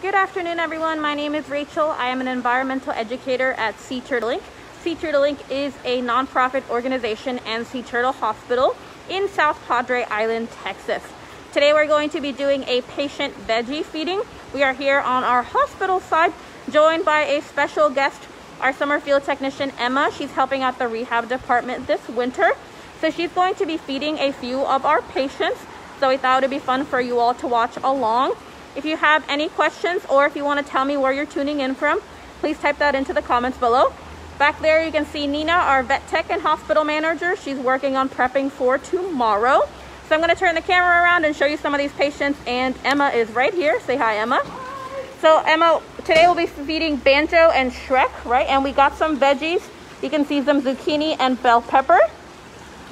Good afternoon, everyone. My name is Rachel. I am an environmental educator at Sea Turtle Inc. Sea Turtle Inc. is a nonprofit organization and sea turtle hospital in South Padre Island, Texas. Today we're going to be doing a patient veggie feeding. We are here on our hospital side, joined by a special guest, our summer field technician, Emma. She's helping out the rehab department this winter. So she's going to be feeding a few of our patients. So we thought it would be fun for you all to watch along. If you have any questions or if you want to tell me where you're tuning in from, please type that into the comments below. Back there you can see Nina, our vet tech and hospital manager. She's working on prepping for tomorrow. So I'm going to turn the camera around and show you some of these patients, and Emma is right here. Say hi, Emma. So Emma, today we'll be feeding Banjo and Shrek, right? And we got some veggies. You can see some zucchini and bell pepper.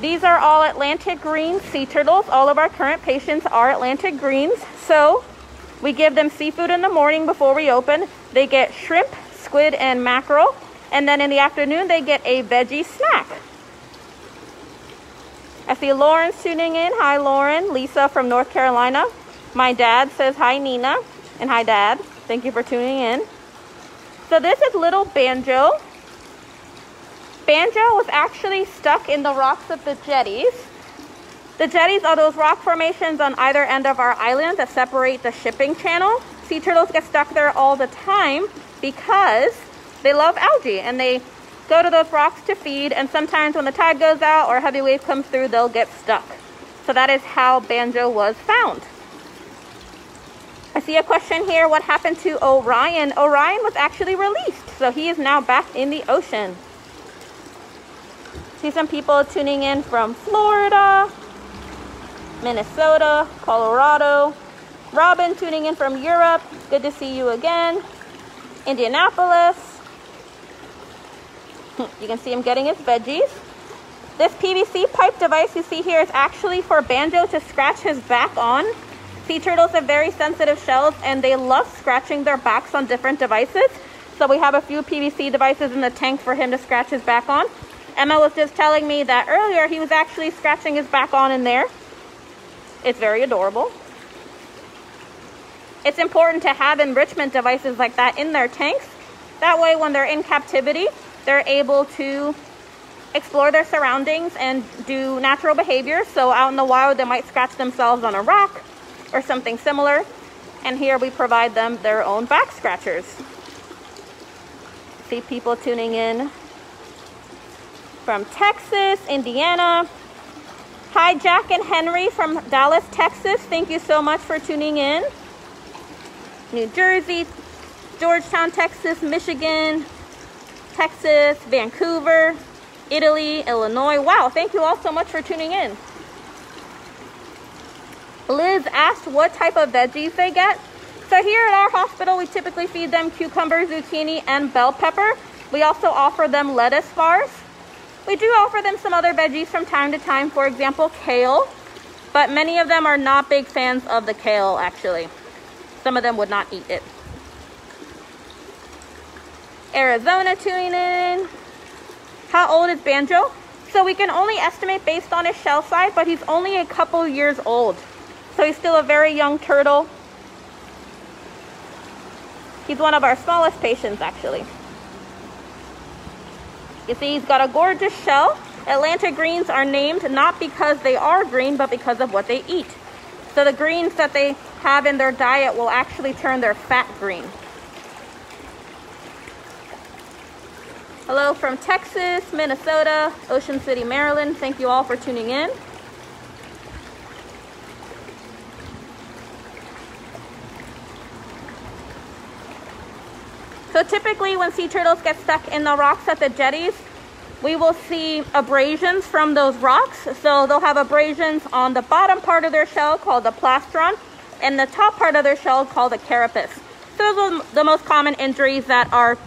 These are all Atlantic green sea turtles. All of our current patients are Atlantic greens. So we give them seafood in the morning before we open. They get shrimp, squid, and mackerel. And then in the afternoon, they get a veggie snack. I see Lauren's tuning in. Hi, Lauren. Lisa from North Carolina. My dad says hi, Nina. And hi, Dad. Thank you for tuning in. So this is little Banjo. Banjo was actually stuck in the rocks of the jetties. The jetties are those rock formations on either end of our island that separate the shipping channel. Sea turtles get stuck there all the time because they love algae and they go to those rocks to feed, and sometimes when the tide goes out or a heavy wave comes through, they'll get stuck. So that is how Banjo was found. I see a question here. What happened to Orion? Orion was actually released, so he is now back in the ocean. See some people tuning in from Florida, Minnesota, Colorado. Robin tuning in from Europe. Good to see you again. Indianapolis. You can see him getting his veggies. This PVC pipe device you see here is actually for Banjo to scratch his back on. Sea turtles have very sensitive shells and they love scratching their backs on different devices. So we have a few PVC devices in the tank for him to scratch his back on. Emma was just telling me that earlier he was actually scratching his back on in there. It's very adorable. It's important to have enrichment devices like that in their tanks. That way when they're in captivity, they're able to explore their surroundings and do natural behavior. So out in the wild, they might scratch themselves on a rock or something similar. And here we provide them their own back scratchers. See people tuning in from Texas, Indiana. Hi, Jack and Henry from Dallas, Texas. Thank you so much for tuning in. New Jersey, Georgetown, Texas, Michigan, Texas, Vancouver, Italy, Illinois. Wow, thank you all so much for tuning in. Liz asked what type of veggies they get. So here at our hospital, we typically feed them cucumber, zucchini, and bell pepper. We also offer them lettuce bars. We do offer them some other veggies from time to time, for example, kale, but many of them are not big fans of the kale, actually. Some of them would not eat it. Arizona tuning in. How old is Banjo? So we can only estimate based on his shell size, but he's only a couple years old. So he's still a very young turtle. He's one of our smallest patients, actually. You see, he's got a gorgeous shell. Atlantic greens are named not because they are green, but because of what they eat. So the greens that they have in their diet will actually turn their fat green. Hello from Texas, Minnesota, Ocean City, Maryland. Thank you all for tuning in. So typically when sea turtles get stuck in the rocks at the jetties, we will see abrasions from those rocks. So they'll have abrasions on the bottom part of their shell called the plastron and the top part of their shell called the carapace. So those are the most common injuries that our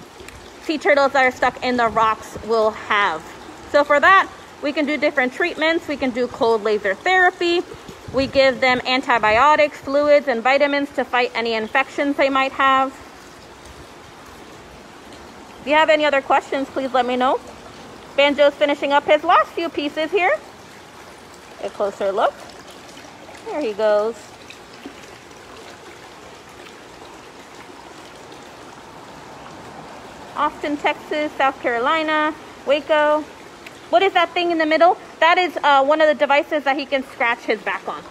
sea turtles that are stuck in the rocks will have. So for that, we can do different treatments. We can do cold laser therapy. We give them antibiotics, fluids, and vitamins to fight any infections they might have. If you have any other questions, please let me know. Banjo's finishing up his last few pieces here. A closer look. There he goes. Austin, Texas, South Carolina, Waco. What is that thing in the middle? That is one of the devices that he can scratch his back on.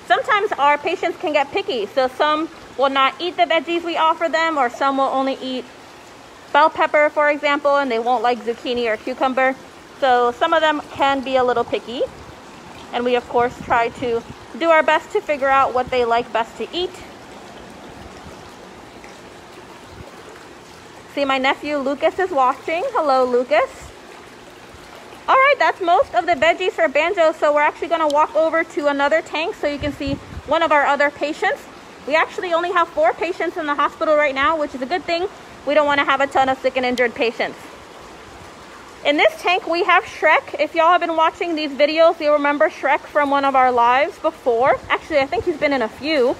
Sometimes our patients can get picky, so some will not eat the veggies we offer them, or some will only eat bell pepper, for example, and they won't like zucchini or cucumber. So some of them can be a little picky, and we of course try to do our best to figure out what they like best to eat. See, my nephew Lucas is watching. Hello, Lucas. All right, that's most of the veggies for Banjo, so we're actually going to walk over to another tank so you can see one of our other patients. We actually only have 4 patients in the hospital right now, which is a good thing. We don't want to have a ton of sick and injured patients. In this tank, we have Shrek. If y'all have been watching these videos, you'll remember Shrek from one of our lives before. Actually, I think he's been in a few.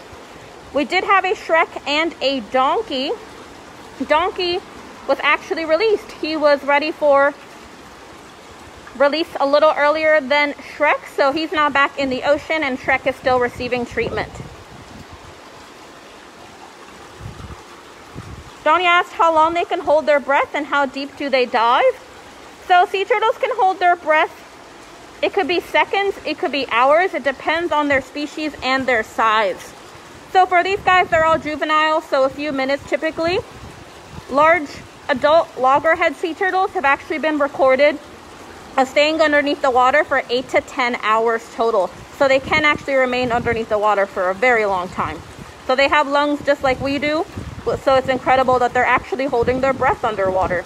We did have a Shrek and a donkey. Donkey was actually released. He was ready for release a little earlier than Shrek, so he's now back in the ocean, and Shrek is still receiving treatment. Donnie asked how long they can hold their breath and how deep do they dive. So sea turtles can hold their breath. It could be seconds, it could be hours. It depends on their species and their size. So for these guys, they're all juvenile, so a few minutes typically. Large adult loggerhead sea turtles have actually been recorded staying underneath the water for 8 to 10 hours total. So they can actually remain underneath the water for a very long time. So they have lungs just like we do. So it's incredible that they're actually holding their breath underwater.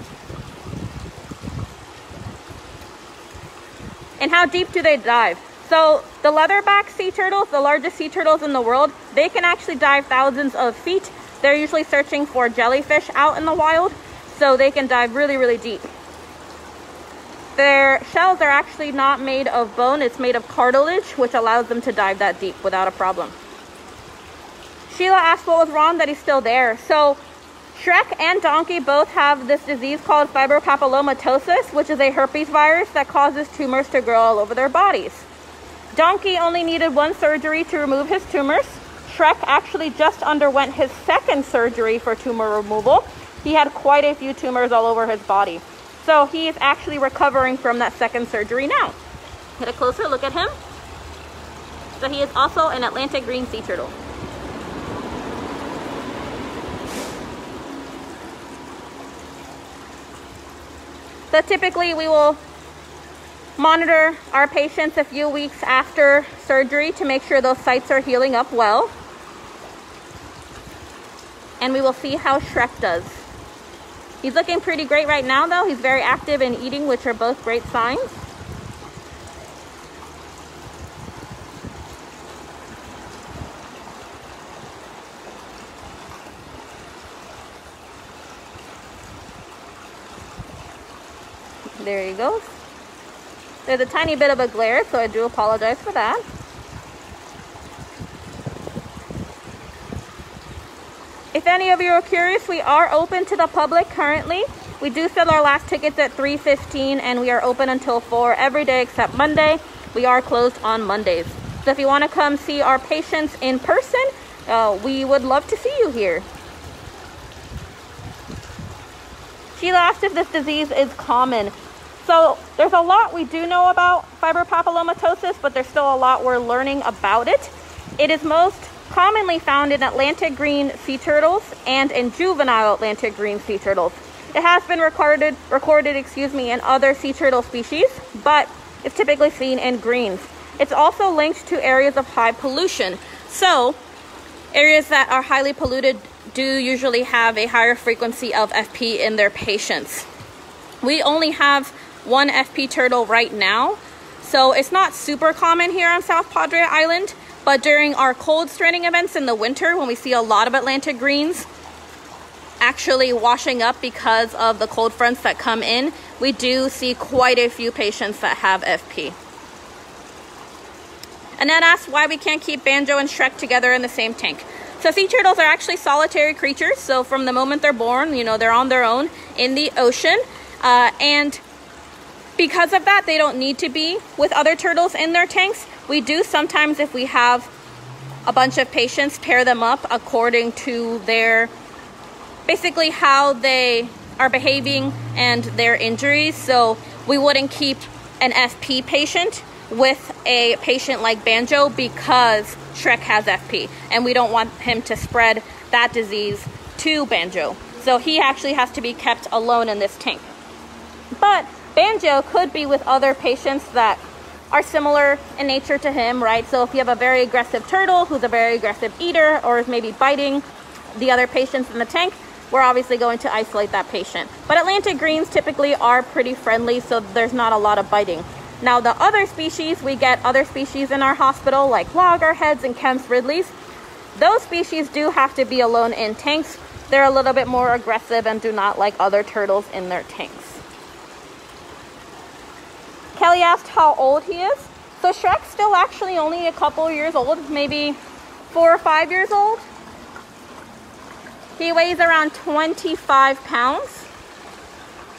And how deep do they dive? So the leatherback sea turtles, the largest sea turtles in the world, they can actually dive thousands of feet. They're usually searching for jellyfish out in the wild, so they can dive really, really deep. Their shells are actually not made of bone, it's made of cartilage, which allows them to dive that deep without a problem. Sheila asked what was wrong, that he's still there. So Shrek and Donkey both have this disease called fibropapillomatosis, which is a herpes virus that causes tumors to grow all over their bodies. Donkey only needed 1 surgery to remove his tumors. Shrek actually just underwent his 2nd surgery for tumor removal. He had quite a few tumors all over his body. So he is actually recovering from that 2nd surgery now. Get a closer look at him. So he is also an Atlantic green sea turtle. So typically we will monitor our patients a few weeks after surgery to make sure those sites are healing up well. And we will see how Shrek does. He's looking pretty great right now though. He's very active in eating, which are both great signs. There he goes. There's a tiny bit of a glare, so I do apologize for that. If any of you are curious, we are open to the public currently. We do sell our last tickets at 3:15 and we are open until 4 every day except Monday. We are closed on Mondays. So if you want to come see our patients in person, we would love to see you here. Sheila asked if this disease is common. So there's a lot we do know about fibropapillomatosis, but there's still a lot we're learning about it. It is most commonly found in Atlantic green sea turtles and in juvenile Atlantic green sea turtles. It has been recorded in other sea turtle species, but it's typically seen in greens. It's also linked to areas of high pollution. So areas that are highly polluted do usually have a higher frequency of FP in their patients. We only have 1 FP turtle right now, so it's not super common here on South Padre Island, but during our cold straining events in the winter, when we see a lot of Atlantic greens actually washing up because of the cold fronts that come in, we do see quite a few patients that have FP. Annette asked why we can't keep Banjo and Shrek together in the same tank. So sea turtles are actually solitary creatures, so from the moment they're born, you know, they're on their own in the ocean, and because of that, they don't need to be with other turtles in their tanks. We do sometimes, if we have a bunch of patients, pair them up according to their, basically how they are behaving and their injuries. So we wouldn't keep an FP patient with a patient like Banjo because Shrek has FP, and we don't want him to spread that disease to Banjo. So he actually has to be kept alone in this tank. But Banjo could be with other patients that are similar in nature to him, right? So if you have a very aggressive turtle who's a very aggressive eater or is maybe biting the other patients in the tank, we're obviously going to isolate that patient. But Atlantic greens typically are pretty friendly, so there's not a lot of biting. Now the other species, we get other species in our hospital like loggerheads and Kemp's Ridleys. Those species do have to be alone in tanks. They're a little bit more aggressive and do not like other turtles in their tanks. Kelly asked how old he is. So Shrek's still actually only a couple years old, maybe 4 or 5 years old. He weighs around 25 pounds.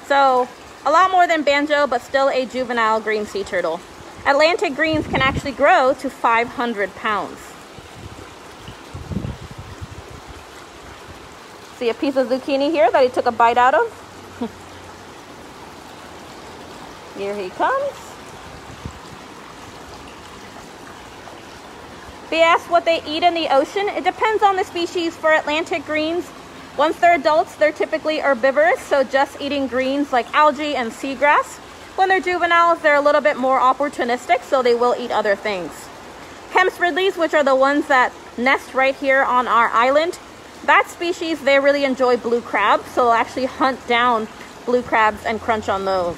So a lot more than Banjo, but still a juvenile green sea turtle. Atlantic greens can actually grow to 500 pounds. See a piece of zucchini here that he took a bite out of? Here he comes. They asked what they eat in the ocean. It depends on the species. For Atlantic greens, once they're adults, they're typically herbivorous, so just eating greens like algae and seagrass. When they're juveniles, they're a little bit more opportunistic, so they will eat other things. Kemp's Ridleys, which are the ones that nest right here on our island, that species, they really enjoy blue crabs, so they'll actually hunt down blue crabs and crunch on those.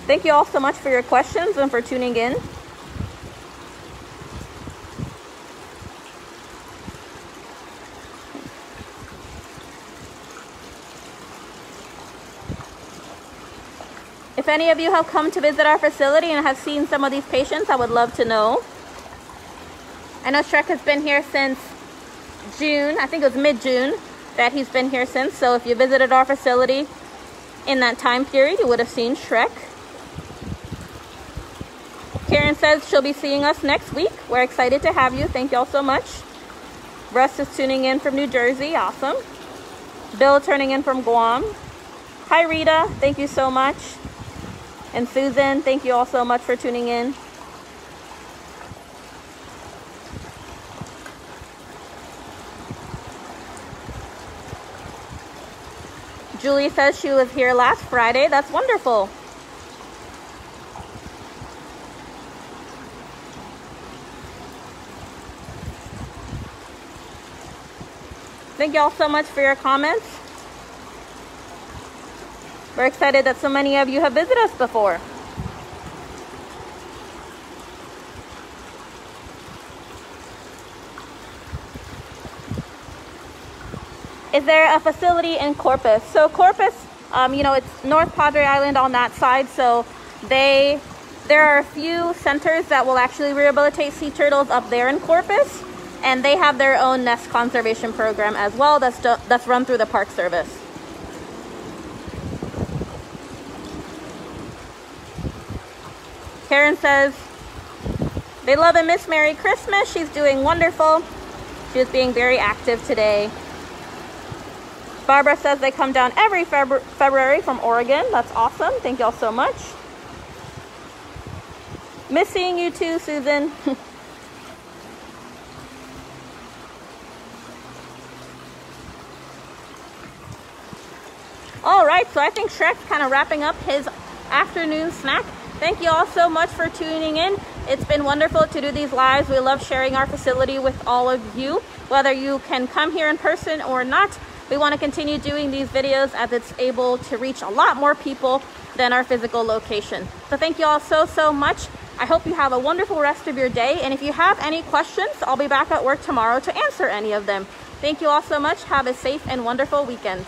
Thank you all so much for your questions and for tuning in. If any of you have come to visit our facility and have seen some of these patients, I would love to know. I know Shrek has been here since June. I think it was mid-June that he's been here since. So if you visited our facility in that time period, you would have seen Shrek. Karen says she'll be seeing us next week. We're excited to have you. Thank you all so much. Russ is tuning in from New Jersey. Awesome. Bill turning in from Guam. Hi, Rita. Thank you so much. And Susan, thank you all so much for tuning in. Julie says she was here last Friday. That's wonderful. Thank you all so much for your comments. We're excited that so many of you have visited us before. Is there a facility in Corpus? So Corpus, you know, it's North Padre Island on that side. So there are a few centers that will actually rehabilitate sea turtles up there in Corpus. And they have their own nest conservation program as well that's run through the Park Service. Karen says, they love and miss Merry Christmas. She's doing wonderful. She's being very active today. Barbara says they come down every February from Oregon. That's awesome. Thank you all so much. Miss seeing you too, Susan. All right, so I think Shrek's kind of wrapping up his afternoon snack. Thank you all so much for tuning in. It's been wonderful to do these lives. We love sharing our facility with all of you, whether you can come here in person or not. We want to continue doing these videos as it's able to reach a lot more people than our physical location. So thank you all so much. I hope you have a wonderful rest of your day. And if you have any questions, I'll be back at work tomorrow to answer any of them. Thank you all so much. Have a safe and wonderful weekend.